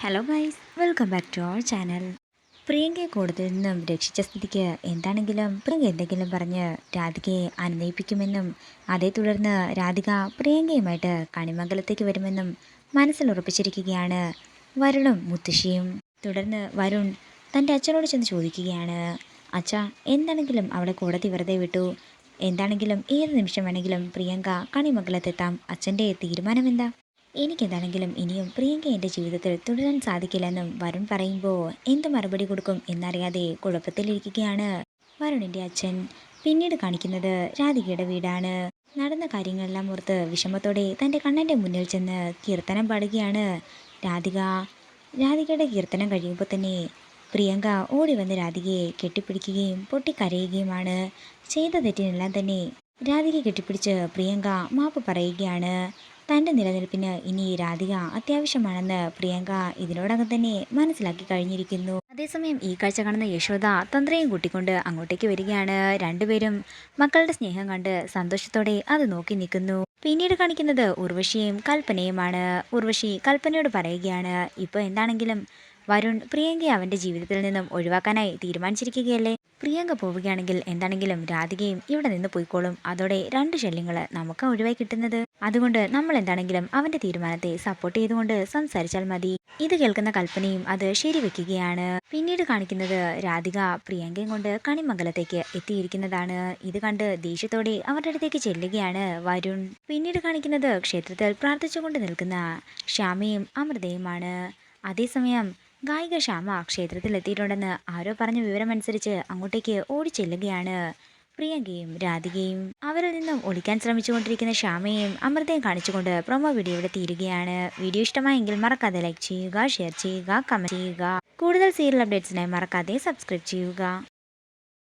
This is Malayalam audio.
Hello guys, welcome back to our channel. പ്രിയങ്കയെ കൂടുതൽ നിന്നും രക്ഷിച്ച സ്ഥിതിക്ക് എന്താണെങ്കിലും പ്രിയങ്ക എന്തെങ്കിലും പറഞ്ഞ് രാധികയെ അനുനയിപ്പിക്കുമെന്നും അതേ തുടർന്ന് രാധിക പ്രിയങ്കയുമായിട്ട് കണിമംഗലത്തേക്ക് വരുമെന്നും മനസ്സിൽ ഉറപ്പിച്ചിരിക്കുകയാണ് വരുണും മുത്തശ്ശിയും. തുടർന്ന് വരുൺ തൻ്റെ അച്ഛനോട് ചെന്ന് ചോദിക്കുകയാണ്, അച്ഛ, എന്താണെങ്കിലും അവളെ കോടതി വെറുതെ വിട്ടു, എന്താണെങ്കിലും ഏത് നിമിഷം വേണമെങ്കിലും പ്രിയങ്ക കണിമംഗലത്തെത്താം, അച്ഛൻ്റെ തീരുമാനം എന്താ? എനിക്കെന്താണെങ്കിലും ഇനിയും പ്രിയങ്ക എൻ്റെ ജീവിതത്തിൽ തുടരാൻ സാധിക്കില്ലെന്നും വരുൺ പറയുമ്പോൾ എന്ത് മറുപടി കൊടുക്കും എന്നറിയാതെ കുഴപ്പത്തിലിരിക്കുകയാണ് വരുണിൻ്റെ അച്ഛൻ. പിന്നീട് കാണിക്കുന്നത് രാധികയുടെ വീടാണ്. നടന്ന കാര്യങ്ങളെല്ലാം ഓർത്ത് വിഷമത്തോടെ തൻ്റെ കണ്ണൻ്റെ മുന്നിൽ ചെന്ന് കീർത്തനം പാടുകയാണ് രാധിക. രാധികയുടെ കീർത്തനം കഴിയുമ്പോൾ തന്നെ പ്രിയങ്ക ഓടി വന്ന് രാധികയെ കെട്ടിപ്പിടിക്കുകയും പൊട്ടിക്കരയുകയുമാണ്. ചെയ്ത തെറ്റിനെല്ലാം തന്നെ രാധിക കെട്ടിപ്പിടിച്ച് പ്രിയങ്ക മാപ്പ് പറയുകയാണ്. തൻ്റെ നിലനിൽപ്പിന് ഇനി രാധിക അത്യാവശ്യമാണെന്ന് പ്രിയങ്ക ഇതിനോടകം തന്നെ മനസ്സിലാക്കി കഴിഞ്ഞിരിക്കുന്നു. അതേസമയം ഈ കാഴ്ച കാണുന്ന യശോദ തന്ത്രയും കൂട്ടിക്കൊണ്ട് അങ്ങോട്ടേക്ക് വരികയാണ്. രണ്ടുപേരും മക്കളുടെ സ്നേഹം കണ്ട് സന്തോഷത്തോടെ അത് നോക്കി നിൽക്കുന്നു. പിന്നീട് കാണിക്കുന്നത് ഉർവശിയും കൽപ്പനയുമാണ്. ഉർവശി കൽപ്പനയോട് പറയുകയാണ്, ഇപ്പോൾ എന്താണെങ്കിലും വരുൺ പ്രിയങ്കയെ അവൻ്റെ ജീവിതത്തിൽ നിന്നും ഒഴിവാക്കാനായി തീരുമാനിച്ചിരിക്കുകയല്ലേ. പ്രിയങ്ക പോവുകയാണെങ്കിൽ എന്താണെങ്കിലും രാധികയും ഇവിടെ നിന്ന് പോയിക്കോളും. അതോടെ രണ്ട് ശല്യങ്ങൾ നമുക്ക് ഒഴിവായി കിട്ടുന്നത്. അതുകൊണ്ട് നമ്മൾ എന്താണെങ്കിലും അവൻ്റെ തീരുമാനത്തെ സപ്പോർട്ട് ചെയ്തുകൊണ്ട് സംസാരിച്ചാൽ മതി. ഇത് കേൾക്കുന്ന കൽപ്പനയും അത് ശരിവെക്കുകയാണ്. പിന്നീട് കാണിക്കുന്നത് രാധിക പ്രിയങ്കയും കൊണ്ട് കണിമംഗലത്തേക്ക് എത്തിയിരിക്കുന്നതാണ്. ഇത് കണ്ട് ദേഷ്യത്തോടെ അവരുടെ അടുത്തേക്ക് ചെല്ലുകയാണ് വരുൺ. പിന്നീട് കാണിക്കുന്നത് ക്ഷേത്രത്തിൽ പ്രാർത്ഥിച്ചുകൊണ്ട് നിൽക്കുന്ന ശ്യാമയും അമൃതയുമാണ്. അതേസമയം ഗായിക ശ്യാമ ക്ഷേത്രത്തിൽ എത്തിയിട്ടുണ്ടെന്ന് ആരോ പറഞ്ഞ വിവരമനുസരിച്ച് അങ്ങോട്ടേക്ക് ഓടിച്ചെല്ലുകയാണ് പ്രിയങ്കയും രാധികയും. അവരിൽ നിന്നും ഒളിക്കാൻ ശ്രമിച്ചുകൊണ്ടിരിക്കുന്ന ശ്യാമയും അമൃതയും കാണിച്ചുകൊണ്ട് പ്രൊമോ വീഡിയോ ഇവിടെ തീരുകയാണ്. വീഡിയോ ഇഷ്ടമായെങ്കിൽ മറക്കാതെ ലൈക്ക് ചെയ്യുക, ഷെയർ ചെയ്യുക, കമന്റ് ചെയ്യുക. കൂടുതൽ സീരിയൽ അപ്ഡേറ്റ്സിനായി മറക്കാതെ സബ്സ്ക്രൈബ് ചെയ്യുക.